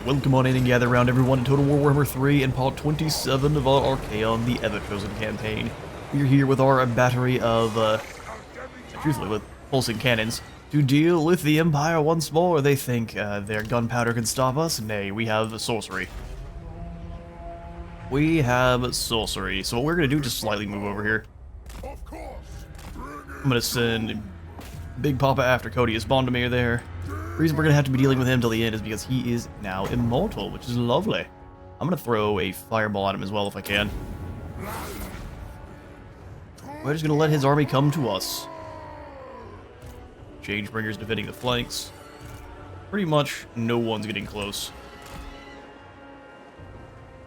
welcome on in and gather around everyone in Total War Warhammer 3 and part 27 of our Archaon the Everchosen campaign. We're here with our battery of, truthfully, with pulsing cannons to deal with the Empire once more. They think their gunpowder can stop us. Nay, we have sorcery. We have sorcery. So what we're going to do, just slightly move over here. I'm going to send Big Papa after Codius Bondemir there. The reason we're going to have to be dealing with him till the end is because he is now immortal, which is lovely. I'm going to throw a fireball at him as well if I can. We're just going to let his army come to us. Changebringers defending the flanks. Pretty much no one's getting close.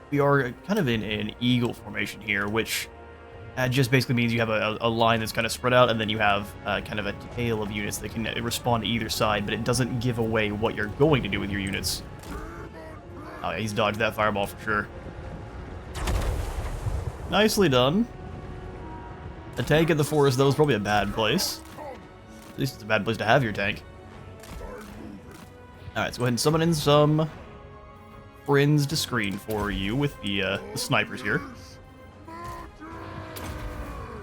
We are kind of in an eagle formation here, which just basically means you have a line that's kind of spread out, and then you have kind of a tail of units that can respond to either side, but it doesn't give away what you're going to do with your units. Oh, yeah, he's dodged that fireball for sure. Nicely done. A tank in the forest, though, is probably a bad place. At least it's a bad place to have your tank. Alright, let's go ahead and summon in some friends to screen for you with the snipers here.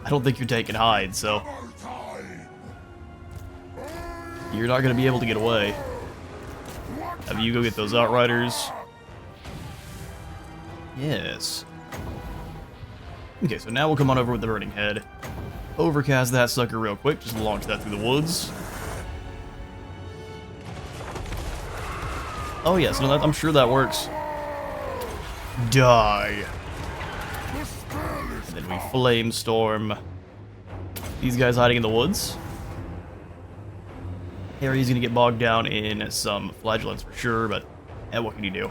I don't think your tank can hide, so you're not going to be able to get away. Have you go get those Outriders. Yes. Okay, so now we'll come on over with the Burning Head. Overcast that sucker real quick, just launch that through the woods. Oh yes, no, I'm sure that works. Die. And then we flame storm these guys hiding in the woods. Harry's gonna get bogged down in some flagellants for sure, but what can you do?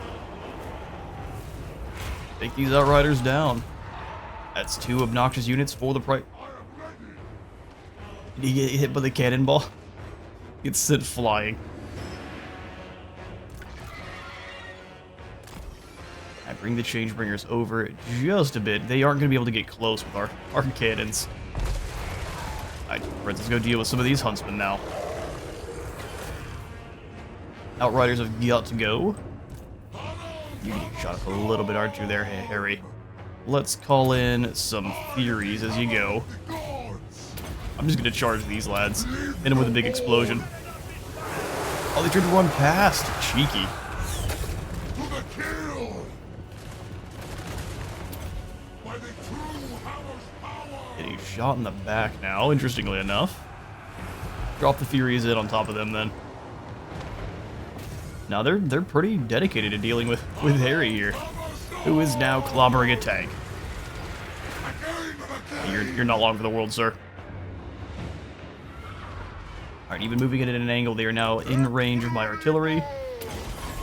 Take these Outriders down. That's 2 obnoxious units for the price. Did he get hit by the cannonball? Gets sent flying. I bring the Changebringers over just a bit. They aren't going to be able to get close with our cannons. Alright, let's go deal with some of these huntsmen now. Outriders have got to go. You get shot up a little bit, aren't you there, Harry? Let's call in some Furies as you go. I'm just going to charge these lads. Hit them with a big explosion. Oh, they tried to run past. Cheeky. Getting shot in the back now, interestingly enough. Drop the Furies in on top of them then. Now they're pretty dedicated to dealing with Harry here, who is now clobbering a tank. You're not long for the world, sir. Alright, even moving it at an angle, they are now in range of my artillery,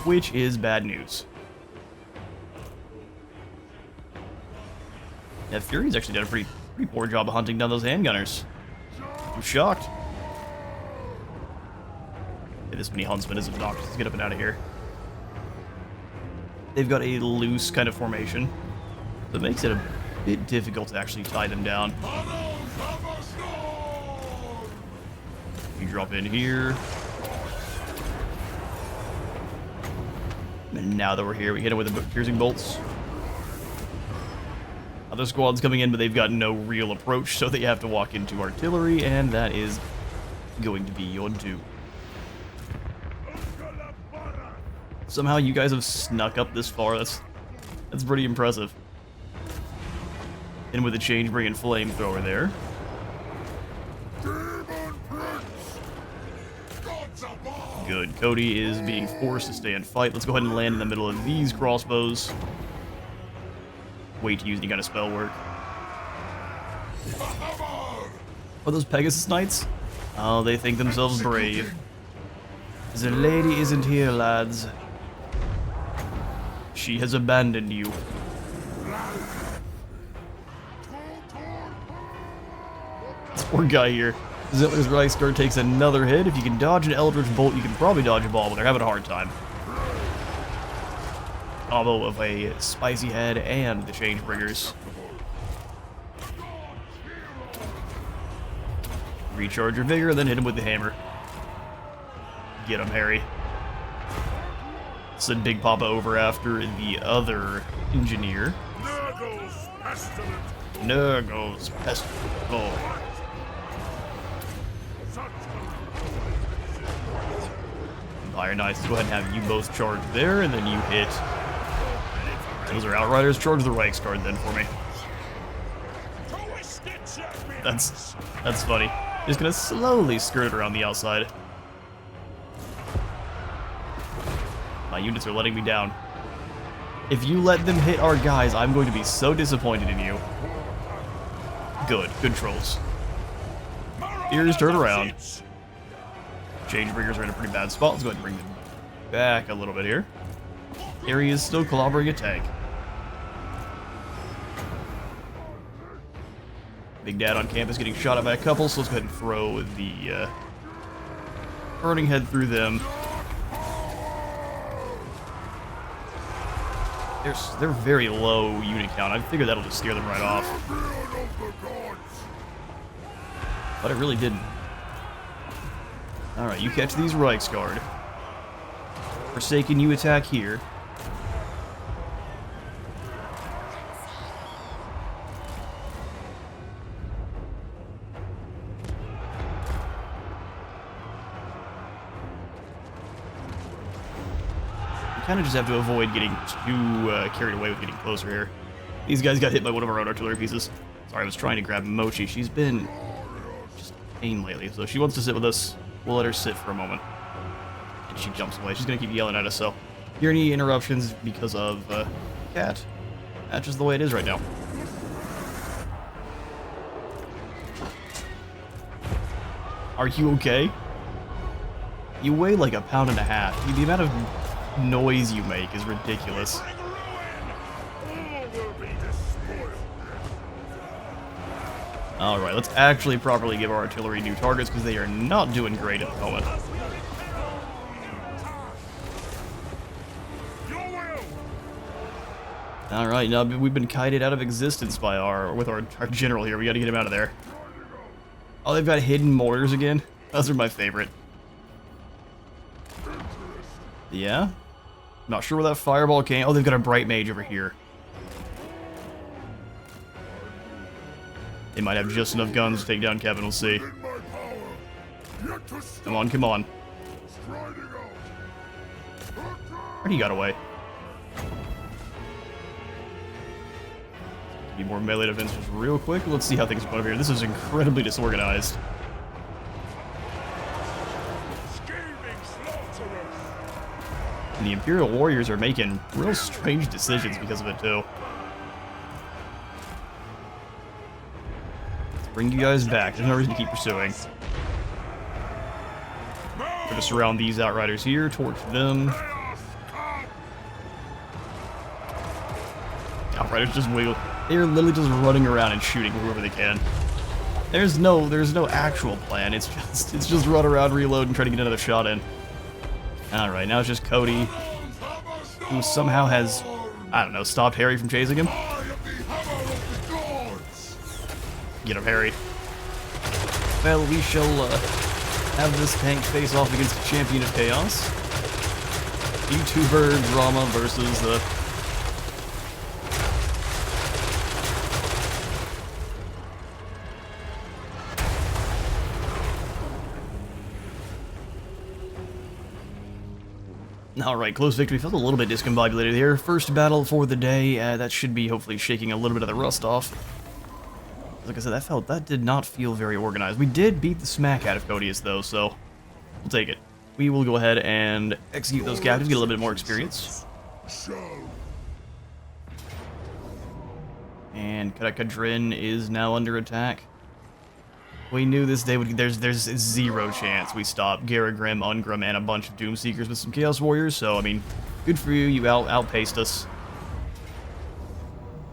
which is bad news. Yeah, Fury's actually done a pretty poor job of hunting down those handgunners. I'm shocked. Yeah, this many huntsmen is obnoxious. Let's get up and out of here. They've got a loose kind of formation that makes it a bit difficult to actually tie them down. You drop in here. And now that we're here, we hit them with the piercing bolts. Other squads coming in, but they've got no real approach, so they have to walk into artillery, and that is going to be your doom. Somehow you guys have snuck up this far. That's pretty impressive. And with a change-bringing flamethrower there. Good. Cody is being forced to stay and fight. Let's go ahead and land in the middle of these crossbows. Wait to use any kind of spell work. Are those Pegasus Knights? Oh, they think themselves brave. The lady isn't here, lads. She has abandoned you. This poor guy here. Zittler's Reichsguard takes another hit. If you can dodge an Eldritch Bolt, you can probably dodge a ball, but they're having a hard time. Combo of a Spicy Head and the Changebringers. Recharge your vigor, then hit him with the hammer. Get him, Harry. Send Big Papa over after the other engineer. Nurgle's pestilent. Empire Knights, go ahead and have you both charge there, and then you hit. Those are Outriders. Charge the Reichsguard then for me. That's funny. Just gonna slowly skirt around the outside. My units are letting me down. If you let them hit our guys, I'm going to be so disappointed in you. Good trolls. Ears turn around. Changebringers are in a pretty bad spot. Let's go ahead and bring them back a little bit here. Area is still clobbering a tank. Big Dad on campus getting shot at by a couple, so let's go ahead and throw the burning head through them. They're very low unit count. I figured that'll just scare them right off. But it really didn't. Alright, you catch these Reichsguard. Forsaken, you attack here. Kind of just have to avoid getting too carried away with getting closer here. These guys got hit by one of our own artillery pieces. Sorry, I was trying to grab Mochi. She's been just a pain lately, so she wants to sit with us. We'll let her sit for a moment. And she jumps away. She's going to keep yelling at us, so hear any interruptions because of Cat. That's just the way it is right now. Are you okay? You weigh like 1.5 pounds. The amount of noise you make is ridiculous. Alright, let's actually properly give our artillery new targets because they are not doing great at the moment. Alright, now we've been kited out of existence by our general here. We gotta get him out of there. Oh, they've got hidden mortars again? Those are my favorite. Yeah? Not sure where that fireball came. Oh, they've got a bright mage over here. They might have just enough guns to take down Capital C. Come on, come on. Where'd he got away? Need more melee defense just real quick. Let's see how things go over here. This is incredibly disorganized. And the Imperial Warriors are making real strange decisions because of it, too. Let's bring you guys back. There's no reason to keep pursuing. We're gonna surround these Outriders here, torch them. Outriders just wiggle. They're literally just running around and shooting whoever they can. There's no actual plan. It's just run around, reload, and try to get another shot in. Alright, now it's just Cody, who somehow has, I don't know, stopped Harry from chasing him. Get him, Harry. Well, we shall have this tank face off against the Champion of Chaos. YouTuber drama versus the... Alright, close victory. Felt a little bit discombobulated here. First battle for the day. That should be hopefully shaking a little bit of the rust off. Like I said, that did not feel very organized. We did beat the smack out of Codius, though, so we'll take it. We will go ahead and execute those captives, get a little bit more experience. And Kadrin is now under attack. We knew this day would... There's zero chance we stop Garagrim, Ungrim, and a bunch of Doomseekers with some Chaos Warriors, so, I mean, good for you. You outpaced us.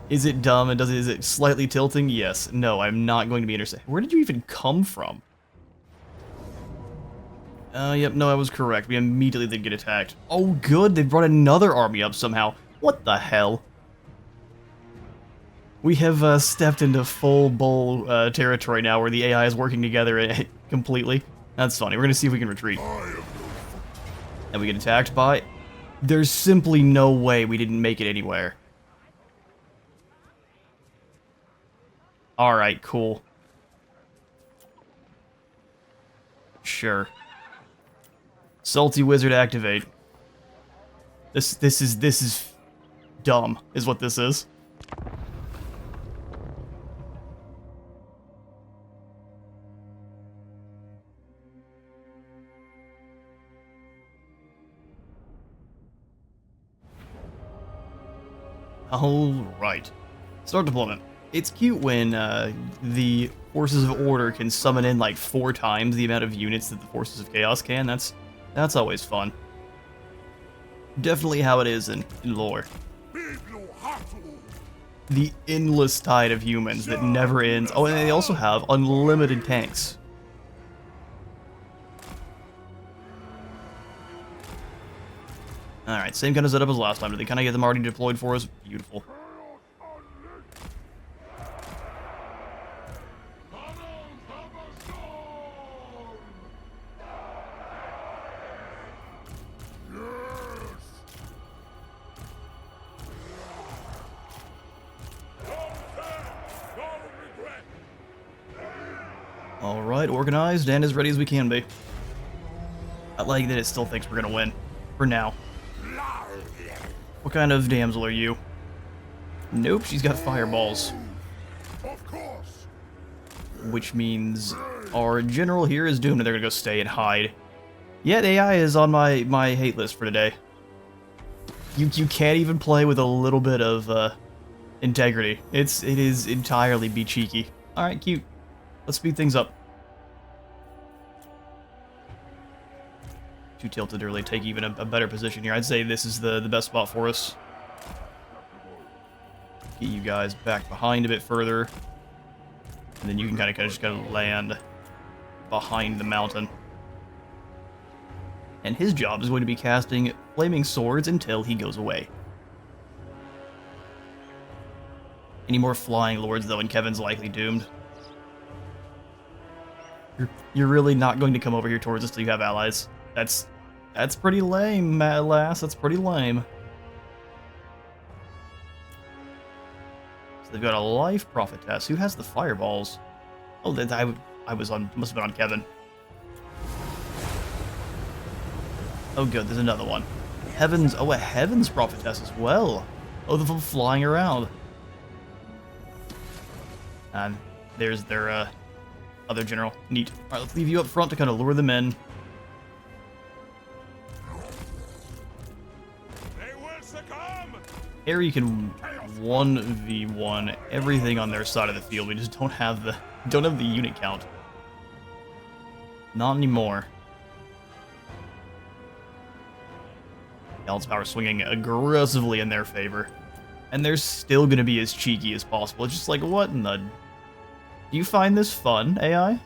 Is it dumb? And is it slightly tilting? Yes. No, I'm not going to be intercepted. Where did you even come from? Yep, no, I was correct. We immediately did get attacked. Oh, good. They brought another army up somehow. What the hell? We have stepped into full bull territory now where the AI is working together completely. That's funny. We're going to see if we can retreat. And we get attacked by There's simply no way we didn't make it anywhere. Alright, cool. Sure. Salty Wizard activate. This is dumb, is what this is. Alright. Start deployment. It's cute when the Forces of Order can summon in like 4 times the amount of units that the Forces of Chaos can. That's always fun. Definitely how it is in lore. The endless tide of humans that never ends. Oh, and they also have unlimited tanks. Alright, same kind of setup as last time. Did they kind of get them already deployed for us? Beautiful. Alright, organized and as ready as we can be. I like that it still thinks we're gonna win. For now. What kind of damsel are you? Nope, she's got fireballs. Of course. Which means our general here is doomed and they're gonna go stay and hide. Yeah, the AI is on my hate list for today. You can't even play with a little bit of integrity. It is entirely be cheeky. Alright, cute. Let's speed things up. Too tilted to really take even a better position here. I'd say this is the best spot for us. Get you guys back behind a bit further. And then you can kind of just land behind the mountain. And his job is going to be casting flaming swords until he goes away. Any more flying lords though, and Kevin's likely doomed. You're really not going to come over here towards us till you have allies. That's pretty lame, lass. That's pretty lame. So they've got a life prophetess. Who has the fireballs? Oh, I was on. Must have been on Kevin. Oh, good. There's another one. Heavens. Oh, a heavens prophetess as well. Oh, the flying around. And there's their other general. Neat. All right, let's leave you up front to kind of lure them in. Here you can 1v1 everything on their side of the field. We just don't have the unit count. Not anymore. Balance power swinging aggressively in their favor. And they're still going to be as cheeky as possible. It's just like, what in the... Do you find this fun, AI?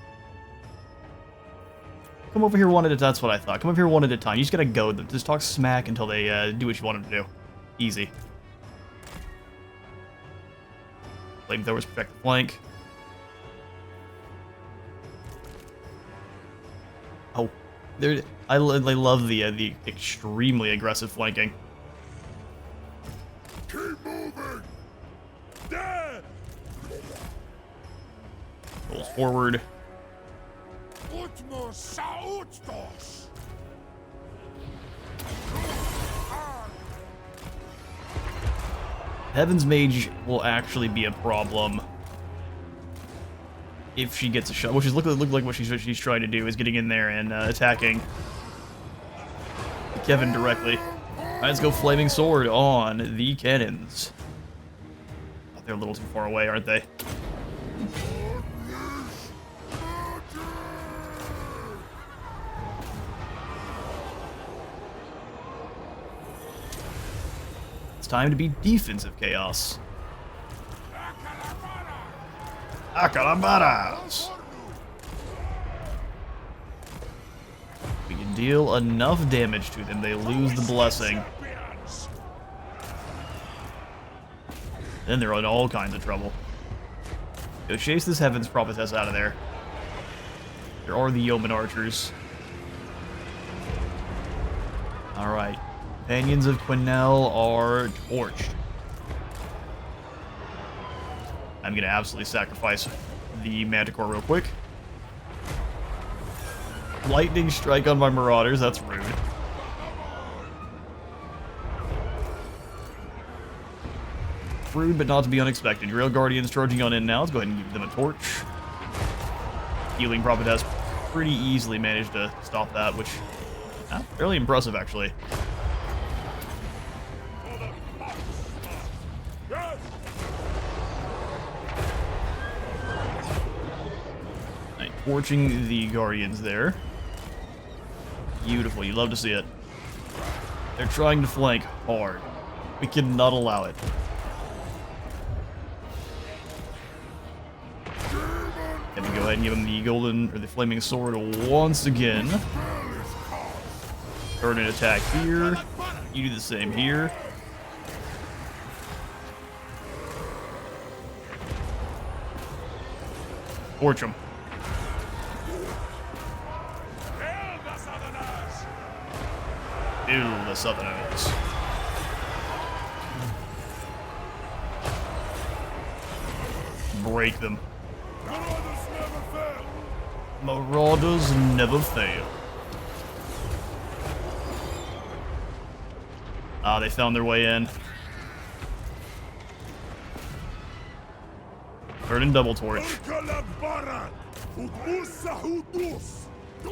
Come over here one at a time. That's what I thought. Come over here one at a time. You just gotta go. Just talk smack until they do what you want them to do. Easy. Flamethrowers protect the flank. Oh, I love the extremely aggressive flanking. Keep moving. Dead. Rolls forward. Heaven's Mage will actually be a problem if she gets a shot, which is look like what she's trying to do is getting in there and attacking Kevin directly. Alright, let's go Flaming Sword on the cannons. Oh, they're a little too far away, aren't they? It's time to be defensive chaos. Acalabaras! We can deal enough damage to them, they lose the blessing. Then they're in all kinds of trouble. Go chase this Heaven's Prophetess out of there. There are the Yeoman Archers. Alright. Companions of Quinnell are torched. I'm going to absolutely sacrifice the Manticore real quick. Lightning strike on my Marauders, that's rude. Rude, but not to be unexpected. Rail Guardians charging on in now. Let's go ahead and give them a torch. Healing Prophet has pretty easily managed to stop that, which fairly impressive, actually. Right, torching the Guardians there. Beautiful, you love to see it. They're trying to flank hard. We cannot allow it. Let me go ahead and give him the golden, or the flaming sword once again. Turn an attack here. You do the same here. Torch him. Ew, the Southerners. Break them. Marauders never fail. Ah, they found their way in. Turn and double torch.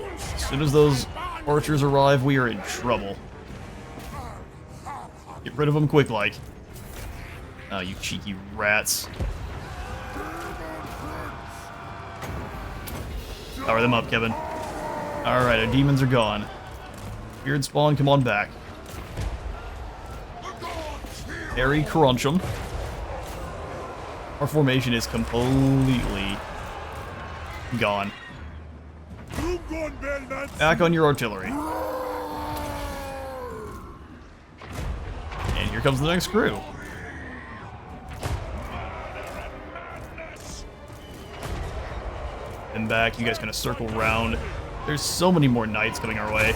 As soon as those archers arrive, we are in trouble. Get rid of them quick, like. Oh, you cheeky rats. Power them up, Kevin. Alright, our demons are gone. Beard spawn, come on back. Harry, crunch them. Our formation is completely gone. Back on your artillery. And here comes the next crew. And back, you guys kind of circle around. There's so many more knights coming our way.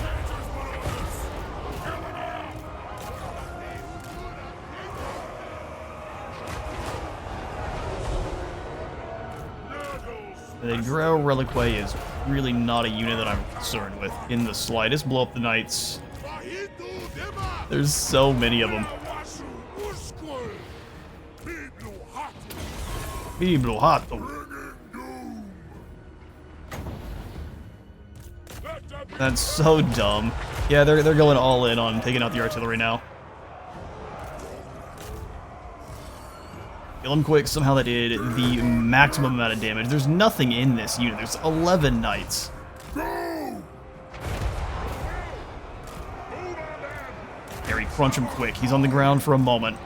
The Drow Reliquary is really not a unit that I'm concerned with in the slightest. Blow up the knights. There's so many of them. Biblo Hato. That's so dumb. Yeah, they're going all in on taking out the artillery now. Kill him quick. Somehow that did the maximum amount of damage. There's nothing in this unit. There's 11 knights. Harry, crunch him quick. He's on the ground for a moment.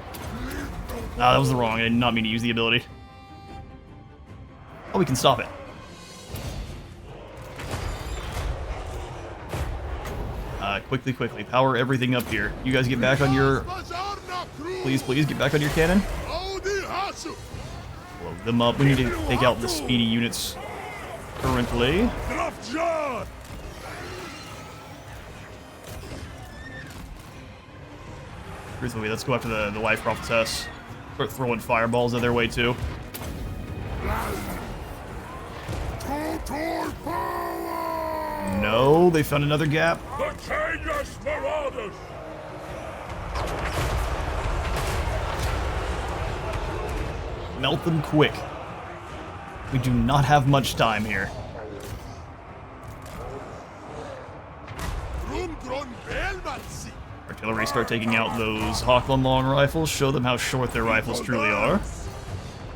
Ah, that was the wrong. I did not mean to use the ability. Oh, we can stop it. Quickly. Power everything up here. You guys get back on your... Please, get back on your cannon. Blow them up. We need to take out the speedy units currently. Truthfully, let's go after the Life Prophetess. Start throwing fireballs at their way, too. No, they found another gap. The Chainless Marauders! Melt them quick. We do not have much time here. Artillery start taking out those Hawkland long rifles. Show them how short their rifles truly are.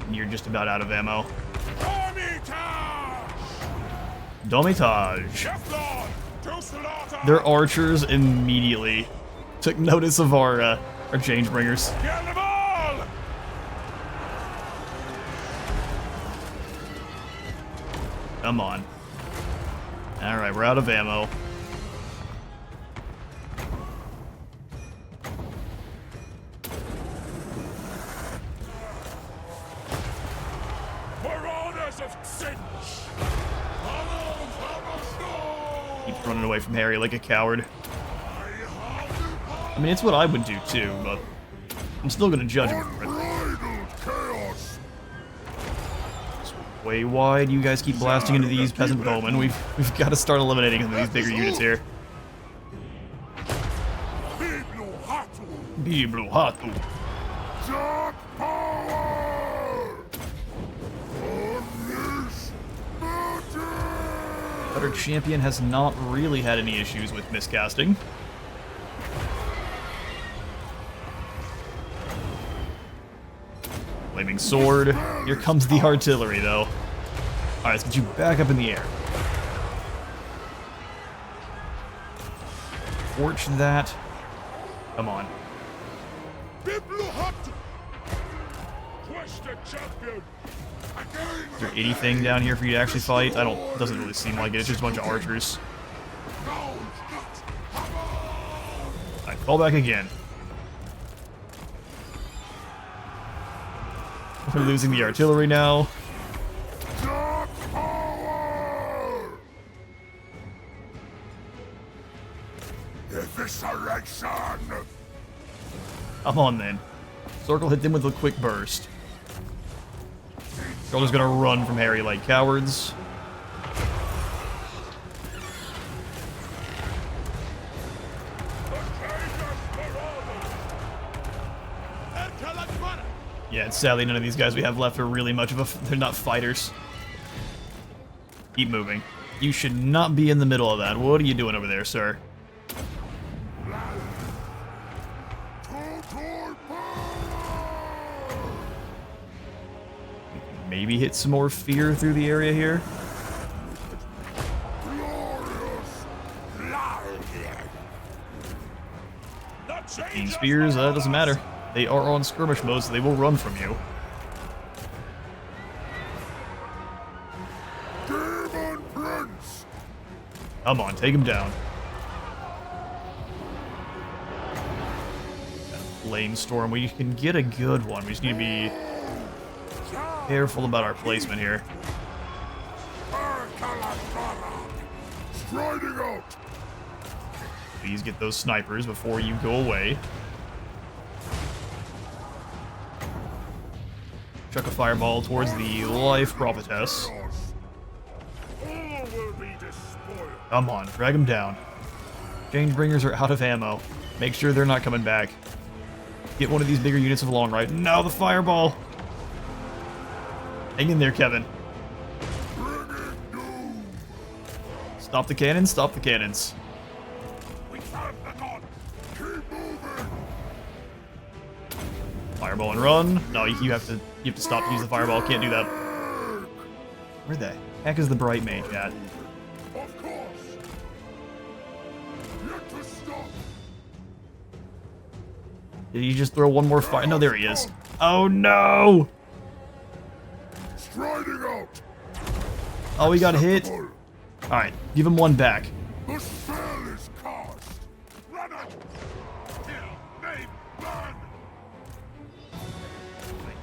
And you're just about out of ammo. Domitage. Their archers immediately took notice of our Changebringers. Come on. Alright, we're out of ammo. Keep running away from Harry like a coward. I mean, it's what I would do too, but I'm still gonna judge him for it. Way wide. You guys keep blasting into these peasant bowmen. We've got to start eliminating some of these bigger units here. Biblu Hatu. But our champion has not really had any issues with miscasting. Flaming sword. Here comes the artillery, though. Alright, let's get you back up in the air. Torch that. Come on. Is there anything down here for you to actually fight? It doesn't really seem like it. It's just a bunch of archers. Alright, fall back again. We're losing the artillery now. Come on then. Circle hit them with a quick burst. They're just gonna run from Harry like cowards. Yeah, sadly none of these guys we have left are really much of a... They're not fighters. Keep moving. You should not be in the middle of that. What are you doing over there, sir? Maybe hit some more fear through the area here. These spears, doesn't matter. They are on skirmish mode, so they will run from you. Come on, take him down. Flame storm, we can get a good one. We just need to be careful about our placement here. Please get those snipers before you go away. Chuck a fireball towards the life prophetess. Come on, drag them down. Changebringers are out of ammo. Make sure they're not coming back. Get one of these bigger units of long right. Now the fireball! Hang in there, Kevin. Stop the cannons, stop the cannons. Fireball and run. No, you have to stop to use the fireball. Can't do that. Where the heck is the bright mage at? Did he just throw one more fire? No, there he is. Oh no! Oh, he got hit. Alright, give him one back. I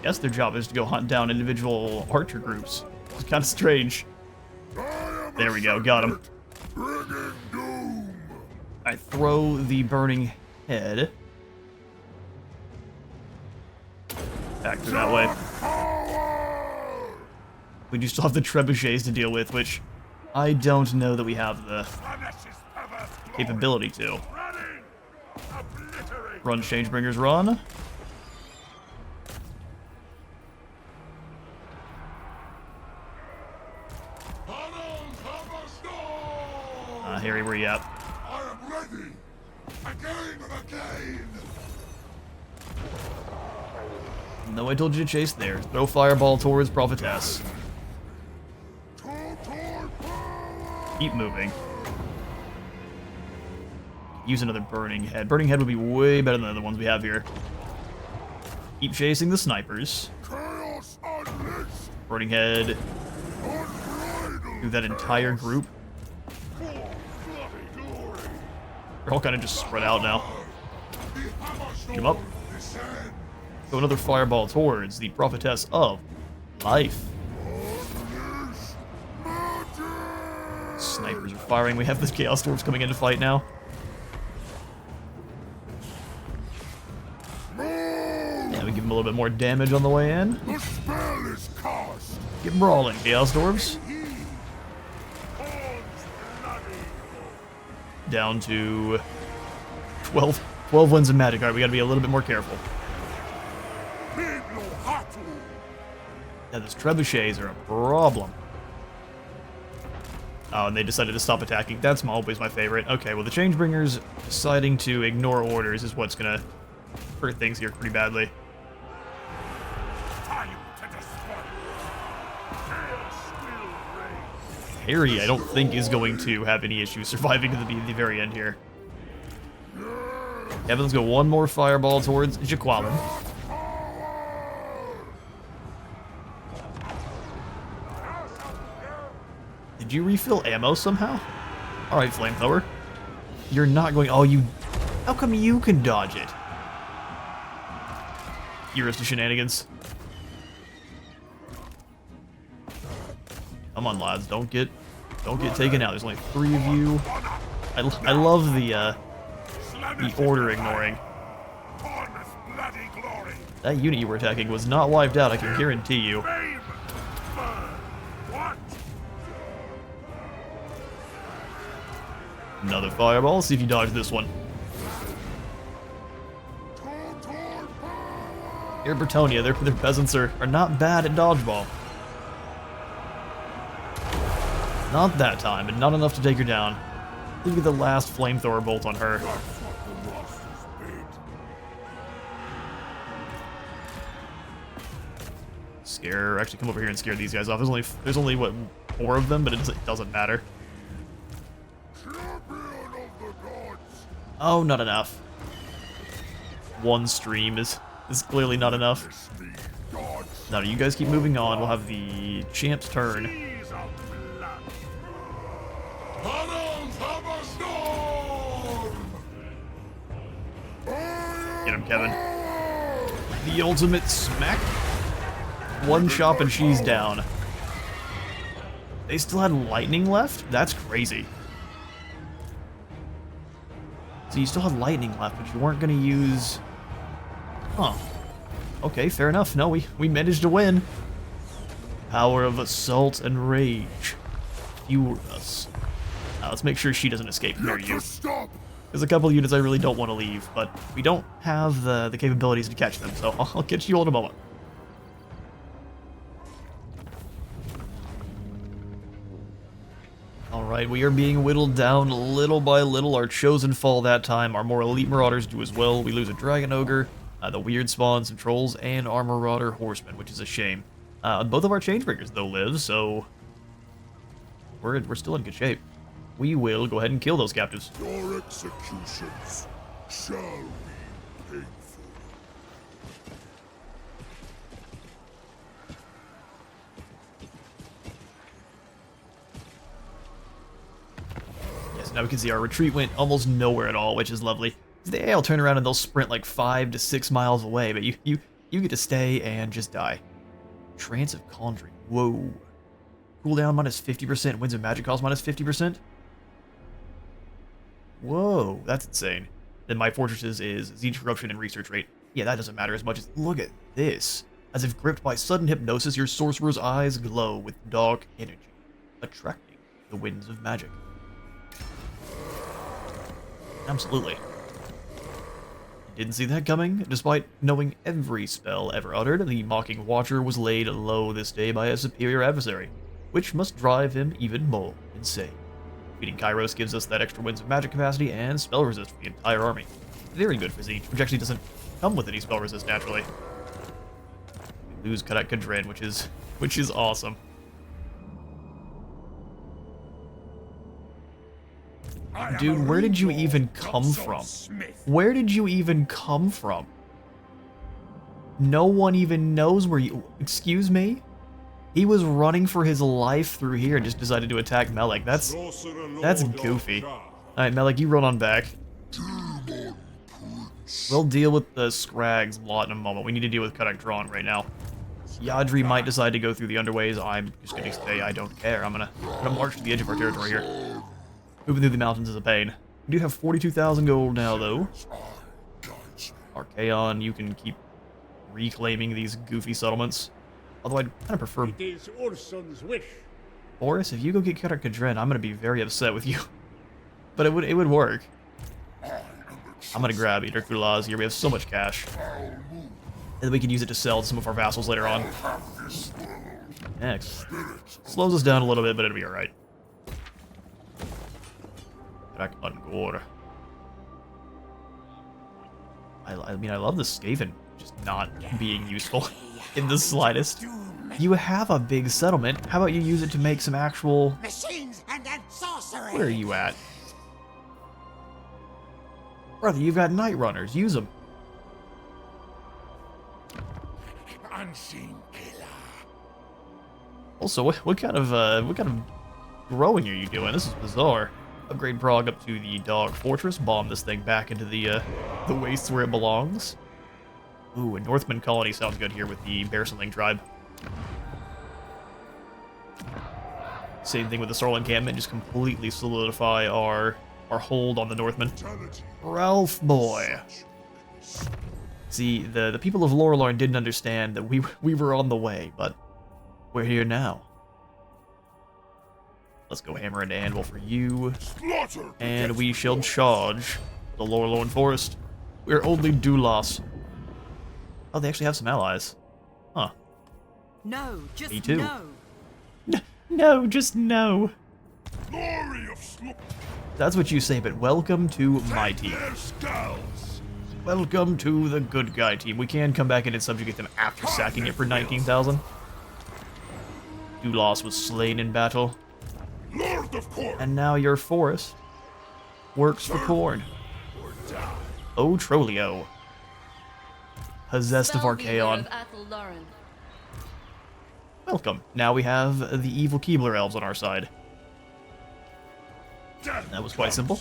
guess their job is to go hunt down individual archer groups. It's kind of strange. There we go, got him. I throw the burning head. Back through that way. We do still have the trebuchets to deal with, which I don't know that we have the capability to. Run, Changebringers, run. Harry, where you at? I am ready. Again and again. No, I told you to chase there. Throw fireball towards prophetess. Keep moving. Use another burning head. Burning head would be way better than the ones we have here. Keep chasing the snipers. Burning head. Through that entire group. They're all kind of just spread out now. Pick him up. Throw another fireball towards the prophetess of life. Snipers are firing. We have the chaos dwarves coming in to fight now. Gonna give him a little bit more damage on the way in. The spell is cast. Get brawling, Chaos Dwarves. Down to 12 wins of magic. Alright, we gotta be a little bit more careful. Yeah, those trebuchets are a problem. Oh, and they decided to stop attacking. That's always my favorite. Okay, well, the Changebringers deciding to ignore orders is what's gonna hurt things here pretty badly. Harry, I don't think, is going to have any issues surviving to the very end here. Yeah, let's go one more fireball towards Jaqualan. Did you refill ammo somehow? Alright, Flamethrower. You're not going... Oh, you... How come you can dodge it? Heroes to shenanigans. Come on, lads. Don't get taken out. There's only 3 of you. I love the order ignoring. That unit you were attacking was not wiped out, I can guarantee you. Another fireball. See if you dodge this one. Here, Bretonia, their peasants are not bad at dodgeball. Not that time, but not enough to take her down. Look at the last flamethrower bolt on her. Actually, come over here and scare these guys off. There's only what, 4 of them, but it doesn't matter. Oh, not enough. 1 stream is clearly not enough. Now, you guys keep moving on. We'll have the champ's turn. Get him, Kevin. The ultimate smack. 1 shot and she's down. They still had lightning left? That's crazy. So you still had lightning left, but you weren't going to use... Huh. Okay, fair enough. No, we managed to win. Power of Assault and Rage. Fuel us. Now, let's make sure she doesn't escape near you. There's a couple of units I really don't want to leave, but we don't have the capabilities to catch them, so I'll catch you all in a moment. Alright, we are being whittled down little by little. Our chosen fall that time. Our more elite marauders do as well. We lose a dragon ogre, the weird spawns, some trolls, and our marauder horsemen, which is a shame. Both of our changebringers, though, live, so we're still in good shape. We will go ahead and kill those captives. Your executions shall be painful. Yes, now we can see our retreat went almost nowhere at all, which is lovely. They'll turn around and they'll sprint like 5 to 6 miles away, but you get to stay and just die. Trance of Conjuring. Whoa. Cooldown minus 50%, Winds of Magic cost minus 50%? Whoa, that's insane. Then my fortresses is Siege Corruption and Research Rate. Yeah, that doesn't matter as much as... Look at this. As if gripped by sudden hypnosis, your sorcerer's eyes glow with dark energy, attracting the winds of magic. Absolutely. Didn't see that coming. Despite knowing every spell ever uttered, the Mocking Watcher was laid low this day by a superior adversary, which must drive him even more insane. Beating Kairos gives us that extra winds of magic capacity and spell resist for the entire army. Very good for Siege, which actually doesn't come with any spell resist naturally. We lose Kadak Kadrin, which is awesome. Dude, where did you even come from? Where did you even come from? No one even knows where you... Excuse me? He was running for his life through here and just decided to attack Melek. That's goofy. Alright, Melek, you run on back. We'll deal with the Scrags lot in a moment. We need to deal with Kadak Drawn right now. Yadri might decide to go through the underways. I'm just gonna say I don't care. I'm gonna march to the edge of our territory here. Moving through the mountains is a pain. We do have 42,000 gold now, though. Archaon, you can keep reclaiming these goofy settlements. Although I'd kind of prefer... It is Urson's wish. Boris, if you go get Karak Kadren, I'm going to be very upset with you. But it would work. I'm going to grab Eater Kulaz here. We have so much cash. And then we can use it to sell to some of our vassals later on. Next. Slows us down a little bit, but it'll be alright. Back on Gore. I mean, I love the Skaven just not being useful in the slightest. You have a big settlement. How about you use it to make some actual... Machines and then sorcery. Where are you at? Brother, you've got Night Runners. Use them. Unseen killer. Also, what kind of growing are you doing? This is bizarre. Upgrade Prague up to the Dog Fortress. Bomb this thing back into the wastes where it belongs. Ooh, a Northman colony sounds good here with the Bearsonling tribe. Same thing with the Sorl encampment, just completely solidify our hold on the Northmen. Ralph boy. See, the people of Lorelorn didn't understand that we were on the way, but we're here now. Let's go hammer into anvil for you. And we shall charge the Lorelorn Forest. We're only Dulas. Oh, they actually have some allies. Huh. No, just Me too. no. No, just no. Glory of That's what you say, but welcome to my team. their scouts. Welcome to the good guy team. We can come back in and subjugate them after sacking it for 19,000. Dulas was slain in battle. Lord of Corn. And now your forest works for corn. Oh, Trolio. Possessed of Archaon. Welcome. Now we have the evil Keebler elves on our side. That was quite simple.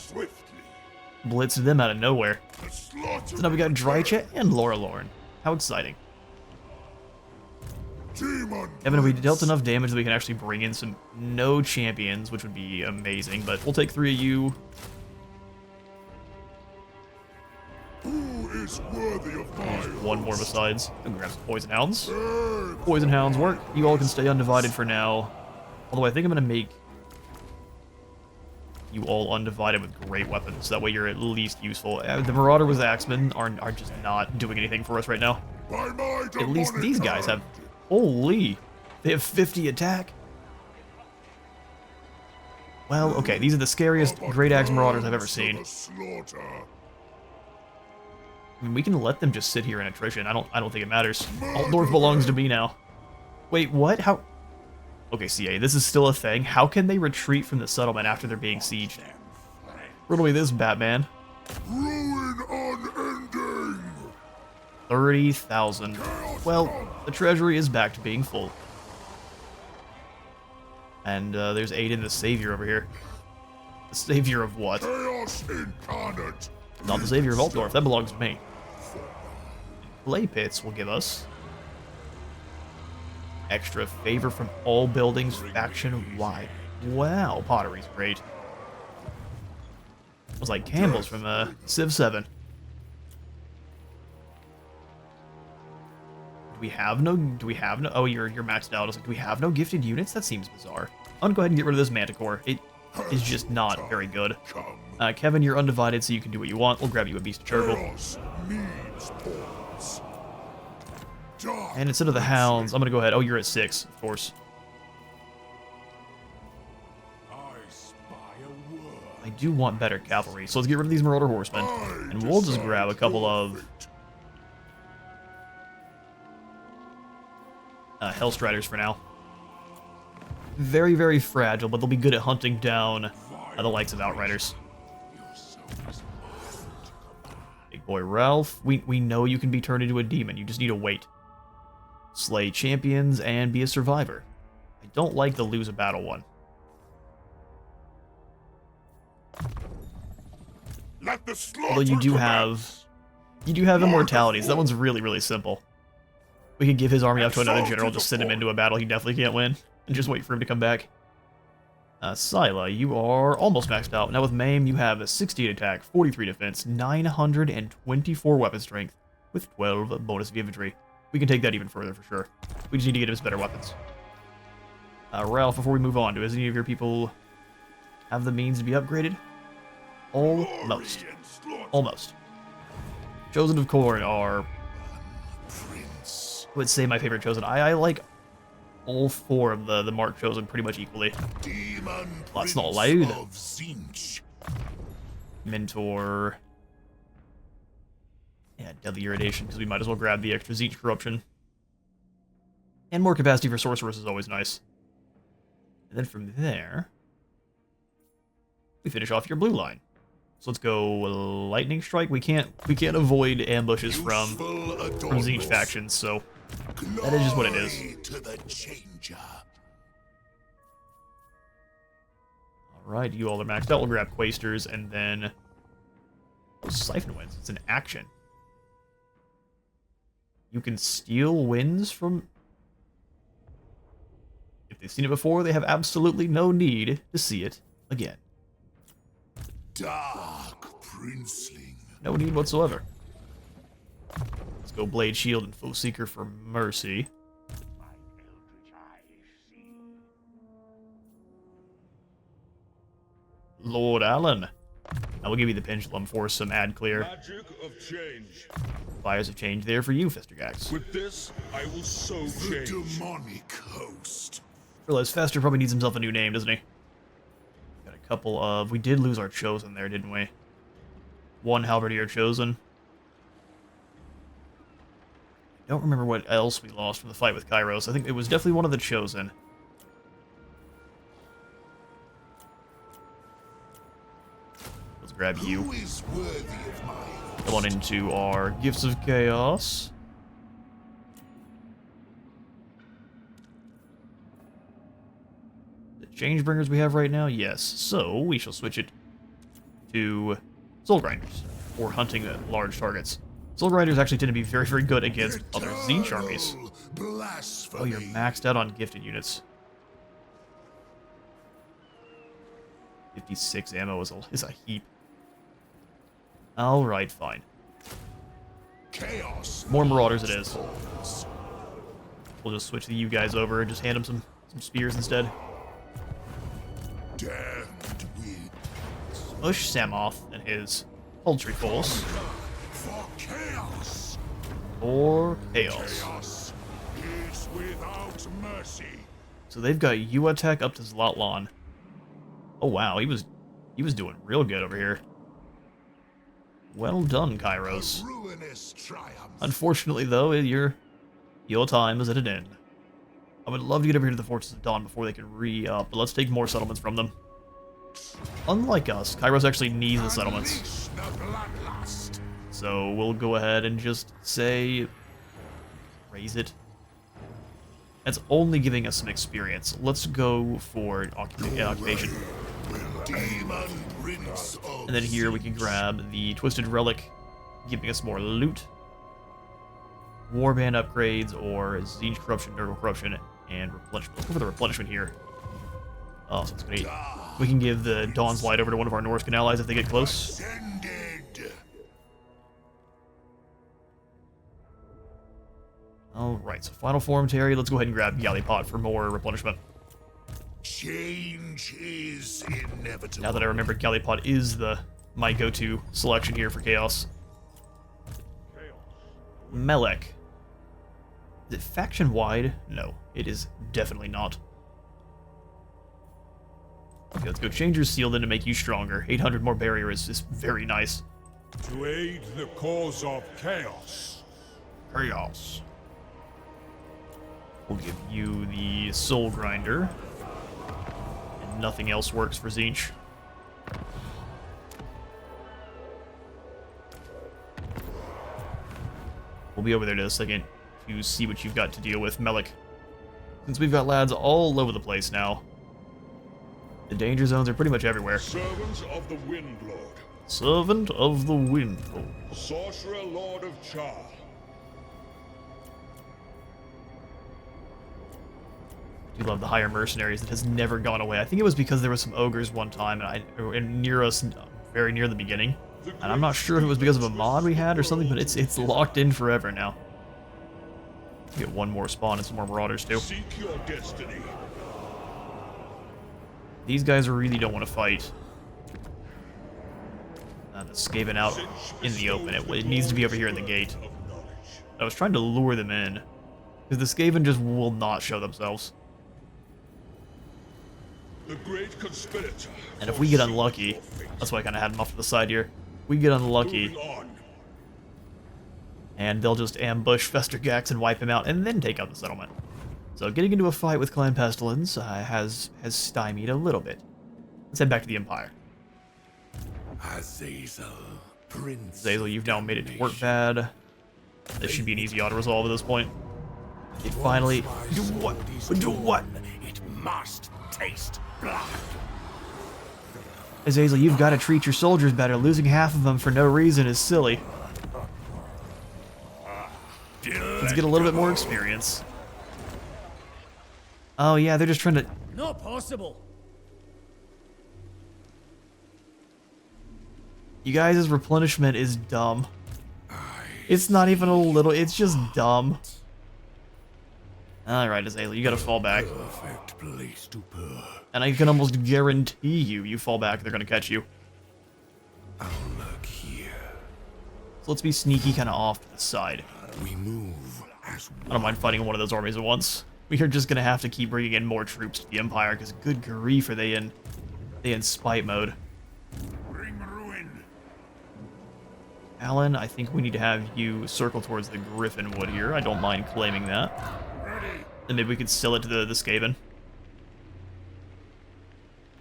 Blitzed them out of nowhere. So now we got Drycha and Lorelorn. How exciting. Evan, we dealt enough damage that we can actually bring in some no champions, which would be amazing, but we'll take 3 of you. Who is worthy of my One more besides. And grab some Poison Hounds. Poison Hounds work. You all can stay undivided for now. Although I think I'm going to make you all undivided with great weapons. That way you're at least useful. The Marauder with Axemen are just not doing anything for us right now. At least these guys have... Holy! They have 50 attack. Well, okay, these are the scariest Great Axe Marauders I've ever seen. I mean, we can let them just sit here in attrition. I don't think it matters. Altdorf belongs to me now. Wait, what? How? Okay, CA, this is still a thing. How can they retreat from the settlement after they're being sieged? Riddle me this, Batman. Ruin unending. 30,000. Well, the treasury is back to being full. And there's Aiden the Savior over here. The Savior of what? Chaos incarnate. Not the Savior of Altdorf. That belongs to me. Clay Pits will give us extra favor from all buildings faction-wide. Wow, pottery's great. It was like Campbell's from Civ 7. Do we have no, oh, you're maxed out. I was like, do we have no gifted units? That seems bizarre. I'm gonna go ahead and get rid of this Manticore. It is just not very good. Kevin, you're undivided, so you can do what you want. We'll grab you a Beast of Churchill. And instead of the Hounds, I'm gonna go ahead. Oh, you're at 6, of course. I do want better cavalry, so let's get rid of these Marauder Horsemen. And we'll just grab a couple of Hellstriders for now. Very, very fragile, but they'll be good at hunting down the likes of Outriders. Big boy Ralph, we know you can be turned into a demon. You just need to wait. Slay champions and be a survivor. I don't like the lose a battle one. Although you do have immortality, so that one's really, really simple. We could give his army up to another general, just send him into a battle he definitely can't win, and just wait for him to come back. Scylla, you are almost maxed out. Now with Maim, you have a 68 attack, 43 defense, 924 weapon strength, with 12 bonus of infantry. we can take that even further for sure. We just need to get us better weapons. Ralph, before we move on, do any of your people have the means to be upgraded? Almost. Almost. Chosen of Corn are, I would say, my favorite Chosen. I like all 4 of the Mark Chosen pretty much equally. Well, that's not loud. Mentor. Yeah, Deadly Irritation, because we might as well grab the extra Zinch Corruption. And more capacity for Sorceress is always nice. And then from there, we finish off your blue line. So let's go Lightning Strike. We can't avoid ambushes from Zinch factions, so that is just what it is. Alright, you all are maxed out. We'll grab Quasters and then Siphon Winds. It's an action. You can steal winds from... If they've seen it before, they have absolutely no need to see it again. Dark Princeling. No need whatsoever. Let's go Blade Shield and Foe Seeker for Mercy. Lord Allen. I will give you the Pendulum for some ad clear. Magic of change. Fires of change there for you, Festergax. With this, I will sow change. The demonic host. Realize Fester probably needs himself a new name, doesn't he? Got a couple of... We did lose our Chosen there, didn't we? 1 Halberdier Chosen. I don't remember what else we lost from the fight with Kairos. I think it was definitely one of the Chosen. Let's grab you. Who is worthy of my... Come on into our Gifts of Chaos. The Changebringers we have right now? Yes. So, we shall switch it to Soul Grinders, for hunting large targets. Soul Grinders actually tend to be very, very good against other Zinch armies. Oh, you're maxed out on gifted units. 56 ammo is a heap. Alright, fine. Chaos. More Marauders it is. We'll just switch the you guys over and just hand them some spears instead. Damned with Smush Samoth and his Poultry Force. for chaos. Or Chaos. Chaos is without mercy. So they've got you attack up to Zlotlan. Oh wow, he was doing real good over here. Well done, Kairos. Ruinous triumph. Unfortunately, though, your time is at an end. I would love to get over here to the Fortress of Dawn before they can re-up, but let's take more settlements from them. Unlike us, Kairos actually needs the settlements. Unleash the bloodlust. So we'll go ahead and just say... raise it. That's only giving us some experience. Let's go for occupation. Demon Prince of And then here we can grab the Twisted Relic, giving us more loot, Warband upgrades, or Zinch Corruption, Nurgle Corruption, and Replenishment. Let's go for the Replenishment here. Oh, so it's great. We can give the Dawn's Light over to one of our Norscan allies if they get close. Ascended. Alright, so Final Form Terry, let's go ahead and grab Gallipot for more replenishment. Change is inevitable. Now that I remember, Gallipot is my go-to selection here for Chaos. Melek. Is it faction-wide? No, it is definitely not. Okay, let's go change your seal then to make you stronger. 800 more barrier is very nice. To aid the cause of chaos. Chaos. We'll give you the Soul Grinder. And nothing else works for Zinch. We'll be over there in a second to see what you've got to deal with, Melek. Since we've got lads all over the place now, the danger zones are pretty much everywhere. Servant of the Wind Lord. Servant of the Wind Lord. Sorcerer Lord of Char. I do love the higher mercenaries that has never gone away. I think it was because there was some ogres one time and near us, very near the beginning. And I'm not sure if it was because of a mod we had or something, but it's locked in forever now. Get one more spawn and some more marauders too. Seek your destiny. These guys really don't want to fight. The Skaven out in the open. It needs to be over here in the gate. I was trying to lure them in, because the Skaven just will not show themselves. The great conspirator. And if we get unlucky, that's why I kind of had them off to the side here. We get unlucky, and they'll just ambush Festergax and wipe him out, and then take out the settlement. So getting into a fight with Clan Pestilence has stymied a little bit. Let's head back to the Empire. Azazel, Prince. Zazel, you've now made it to work bad. This should be an easy auto-resolve at this point. It finally... Do what? Do what? It must taste blood. Azazel, you've got to treat your soldiers better. Losing half of them for no reason is silly. Let's get a little bit more experience. Oh yeah, they're just trying to... Not possible. You guys' replenishment is dumb. It's not even a little, it's just dumb. Alright, Azazel, you gotta fall back. Perfect place to purr. And I can almost guarantee you fall back, they're gonna catch you. I'll lurk here. So let's be sneaky, kind of off to the side. We move as I don't mind fighting one of those armies at once. We are just gonna have to keep bringing in more troops to the Empire, because good grief are they in spite mode. bring ruin. Alan, I think we need to have you circle towards the Griffin Wood here. I don't mind claiming that. Ready. And maybe we could sell it to the Skaven.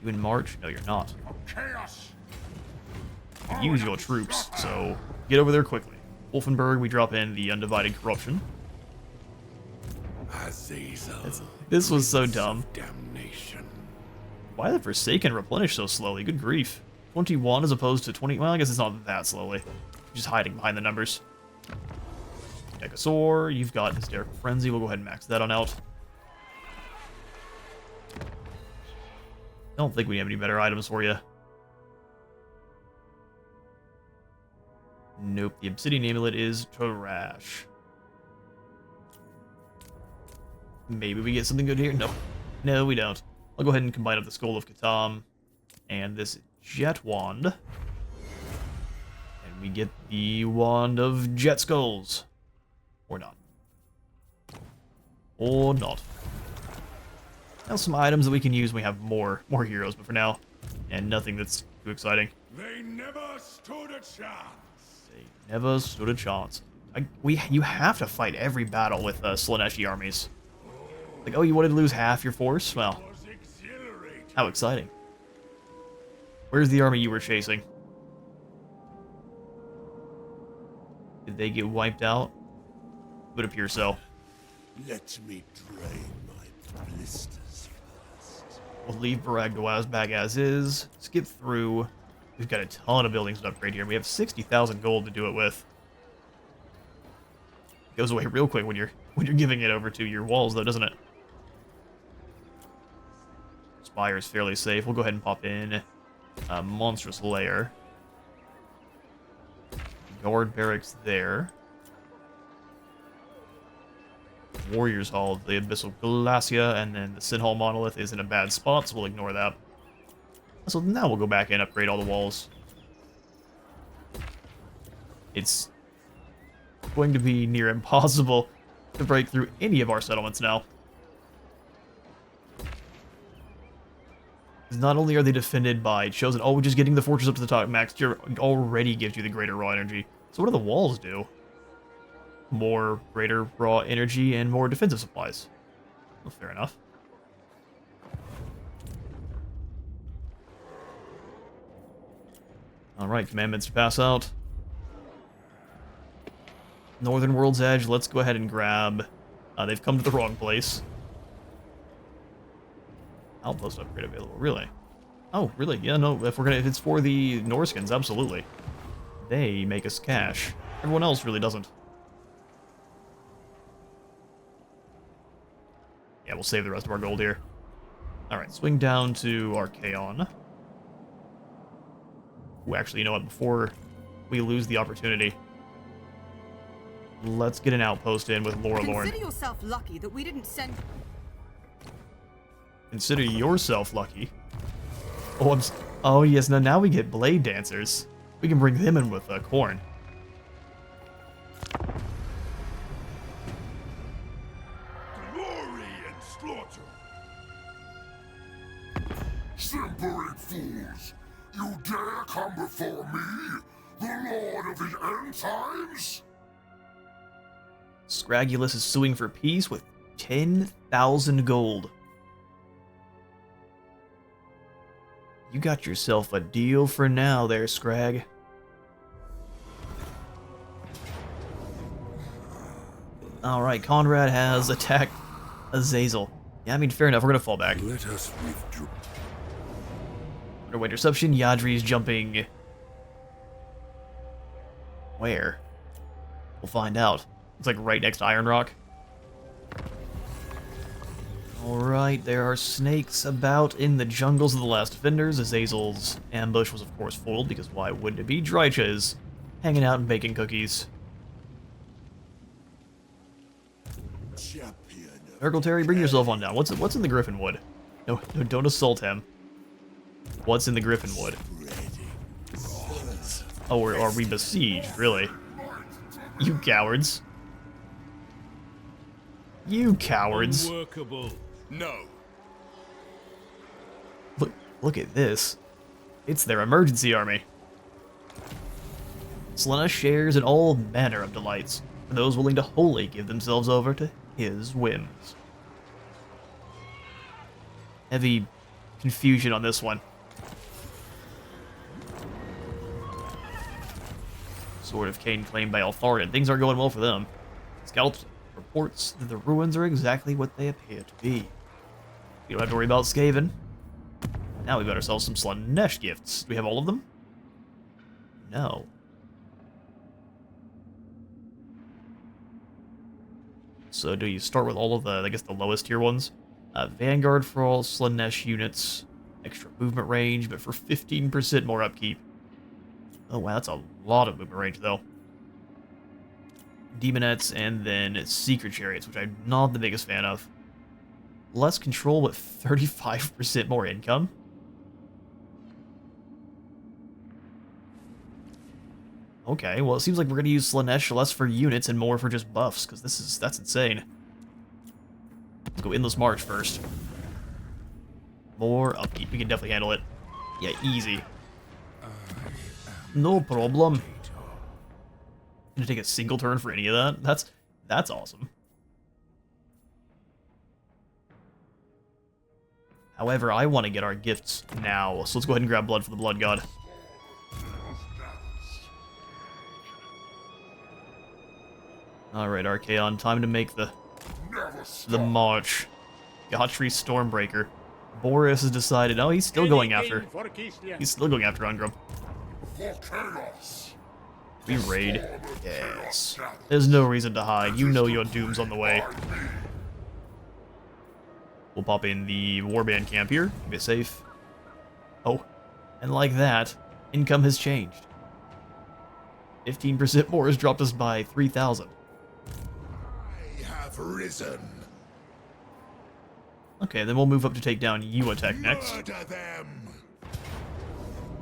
You in March? No, you're not. Chaos. Use your troops, so get over there quickly. Wolfenburg, we drop in the Undivided Corruption. Azazel. This was so dumb. Damnation. Why the Forsaken replenish so slowly? Good grief. 21 as opposed to 20. Well, I guess it's not that slowly. Just hiding behind the numbers. Decasaur, you've got Hysterical Frenzy. We'll go ahead and max that on out. I don't think we have any better items for you. Nope, the Obsidian Amulet is trash. Maybe we get something good here? No. No, we don't. I'll go ahead and combine up the Skull of Katam and this Jet Wand. And we get the Wand of Jet Skulls. Or not. Or not. Now some items that we can use when we have more heroes, but for now, and nothing that's too exciting. They never stood a chance. They never stood a chance. You have to fight every battle with Slaaneshi armies. Like, oh, you wanted to lose half your force? Well, Was exhilarating. how exciting. Where's the army you were chasing? Did they get wiped out? It would appear so. Let me drain my blisters first. We'll leave Barag-Dwaz as is. Skip through. We've got a ton of buildings to upgrade here. We have 60,000 gold to do it with. It goes away real quick when you're giving it over to your walls, though, doesn't it? Spire is fairly safe. We'll go ahead and pop in a Monstrous Lair. Guard barracks there. Warriors Hall, the Abyssal Glacia, and then the Sin Hall Monolith is in a bad spot, so we'll ignore that. So now we'll go back and upgrade all the walls. It's going to be near impossible to break through any of our settlements now. Not only are they defended by Chosen, oh, just getting the fortress up to the top max already gives you the greater raw energy. So what do the walls do? More greater raw energy and more defensive supplies. Well, fair enough. Alright, commandments to pass out. Northern World's Edge, let's go ahead and grab... they've come to the wrong place. Outpost upgrade available, really? Oh, really? Yeah, no, if it's for the Norskins, absolutely. They make us cash. Everyone else really doesn't. Yeah, we'll save the rest of our gold here. Alright, swing down to Archaon. Ooh, actually, you know what? Before we lose the opportunity, Let's get an outpost in with Laura Lorne. Consider yourself lucky that we didn't send. Consider yourself lucky. Oh, oh yes, now we get blade dancers. We can bring them in with corn. Glory and slaughter. Simpering fools! You dare come before me, the Lord of the End Times? Scragulus is suing for peace with 10,000 gold. You got yourself a deal for now there, Scrag. Alright, Conrad has attacked Azazel. Yeah, I mean, fair enough, we're gonna fall back. Let us withdraw. Underway interception, Yadri's jumping... Where? We'll find out. It's like right next to Iron Rock. Alright, there are snakes about in the jungles of the Last Defenders. Azazel's ambush was of course foiled, because why wouldn't it be? Drycha is hanging out and baking cookies. Urkel Terry, bring yourself on down. What's in the Griffin Wood? No, don't assault him. What's in the Griffin Wood? Oh, are we besieged? Really? You cowards. You cowards. Unworkable. No. Look at this. It's their emergency army. Slaanesh shares in all manner of delights for those willing to wholly give themselves over to his whims. Heavy confusion on this one. Sword of Cain claimed by Althardan. Things aren't going well for them. Scouts reports that the ruins are exactly what they appear to be. We don't have to worry about Skaven. Now we've got ourselves some Slaanesh gifts. Do we have all of them? No. So do you start with all of the, I guess, the lowest tier ones? Vanguard for all Slaanesh units. Extra movement range, but for 15% more upkeep. Oh wow, that's a lot of movement range, though. Demonettes, and then Secret Chariots, which I'm not the biggest fan of. Less control, but 35% more income? Okay, well it seems like we're going to use Slaanesh less for units and more for just buffs, because that's insane. Let's go Endless March first. More upkeep, we can definitely handle it. Yeah, easy. No problem. Gonna take a single turn for any of that? That's awesome. However, I want to get our gifts now, so let's go ahead and grab blood for the Blood God. Alright, Archaon, time to make the march. Gotri Stormbreaker. Boris has decided, oh, he's still going after. He's still going after Ungrim. We raid. Yes. There's no reason to hide. You know your doom's on the way. We'll pop in the warband camp here. Keep it safe. Oh, and like that, income has changed. 15% more has dropped us by 3,000. I have risen. Okay, then we'll move up to take down Uatech next. Murder them.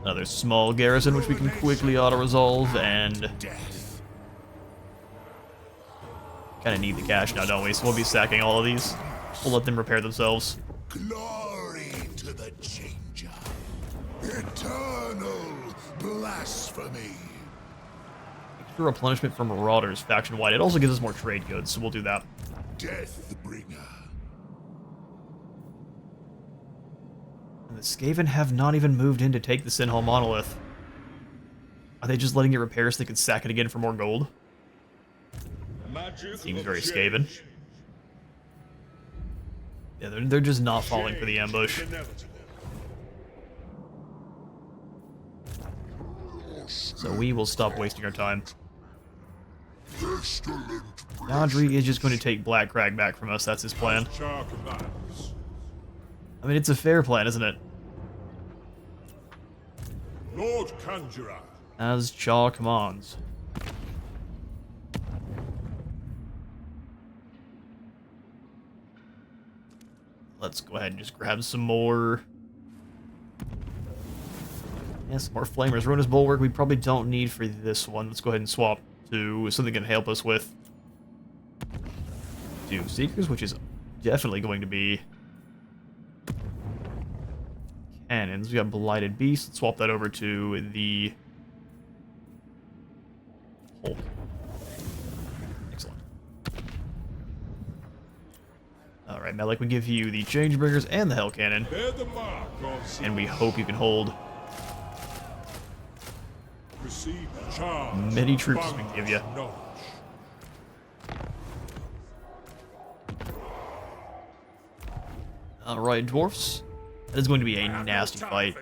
Another small garrison, which we can quickly auto-resolve, and... Death. Kind of need the cash now, don't we? So we'll be sacking all of these. We'll let them repair themselves. Glory to the Changer. Eternal blasphemy. Extra replenishment from Marauders faction-wide. It also gives us more trade goods, so we'll do that. Deathbringer. And the Skaven have not even moved in to take the Sinhall Monolith. Are they just letting it repair so they can sack it again for more gold? Seems very Skaven. Yeah, they're just not falling for the ambush. So we will stop wasting our time. Yadri is just going to take Black Crag back from us. That's his plan. I mean, it's a fair plan, isn't it? Lord Conjurer. As Chaw commands. Let's go ahead and just grab some more. Yeah, some more flamers. Ruinous Bulwark we probably don't need for this one. Let's go ahead and swap to something that can help us with Doom Seekers, which is definitely going to be cannons. We got Blighted Beast. Let's swap that over to the Hulk. Excellent. Alright, Malik, we give you the Changebringers and the Hell Cannon. And we hope you can hold many troops as we can give you. Alright, dwarfs. That is going to be a nasty fight.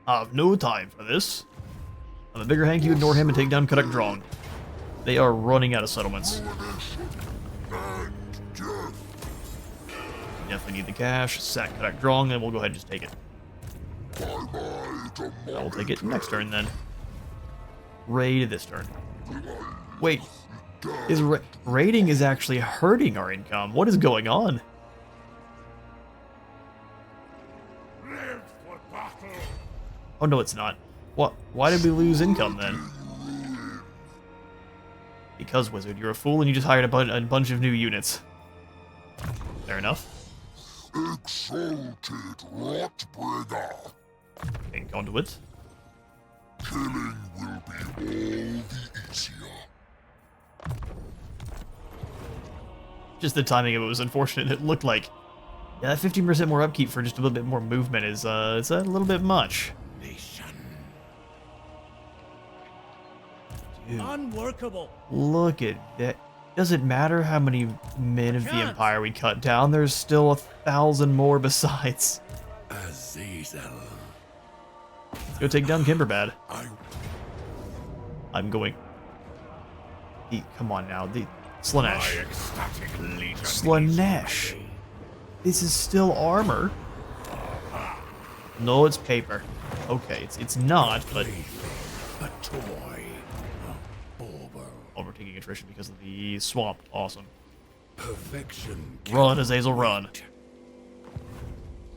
I have no time for this. I'm a bigger Hank, you ignore him and take down Kadak Drong. They are running out of settlements. Definitely need the cash. Sack Kadak Drong, and we'll go ahead and just take it. I will take it next turn then. Raid this turn. Wait, raiding is actually hurting our income. What is going on? Oh no, it's not. What? Why did we lose income then? Because, Wizard, you're a fool and you just hired a bunch of new units. Fair enough. Exalted Rotbringer. Okay, Conduit. Killing will be all the easier. Just the timing of it was unfortunate. It looked like, yeah, that 15% more upkeep for just a little bit more movement is it's a little bit much. Dude, unworkable. Look at that. Doesn't matter how many men of the Empire we cut down, there's still 1,000 more besides. Azazel. Let's go take down Kimberbad. I'm going. Come on now, the Slanesh. Slanesh. This is still armor. No, it's paper. Okay, it's not, but A toy. oh, we're taking attrition because of the swamp. Awesome. Perfection. Run, Azazel, run.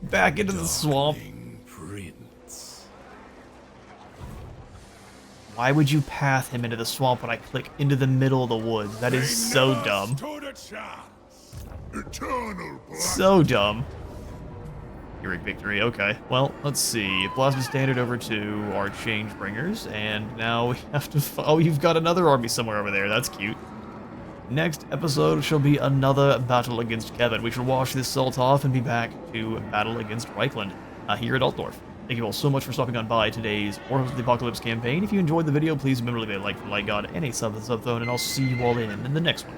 Back into the swamp. Prince. Why would you path him into the swamp when I click into the middle of the woods? That is so dumb. Eternal So dumb. Heroic victory, okay. Well, let's see. Plasma Standard over to our Changebringers, and now we have to... Oh, you've got another army somewhere over there. That's cute. Next episode shall be another battle against Kevin. We shall wash this salt off and be back to battle against Reichland here at Altdorf. Thank you all so much for stopping on by today's Warhammer the Apocalypse campaign. If you enjoyed the video, please remember to leave a like for Light God and a sub for the Subthone, and I'll see you all in the next one.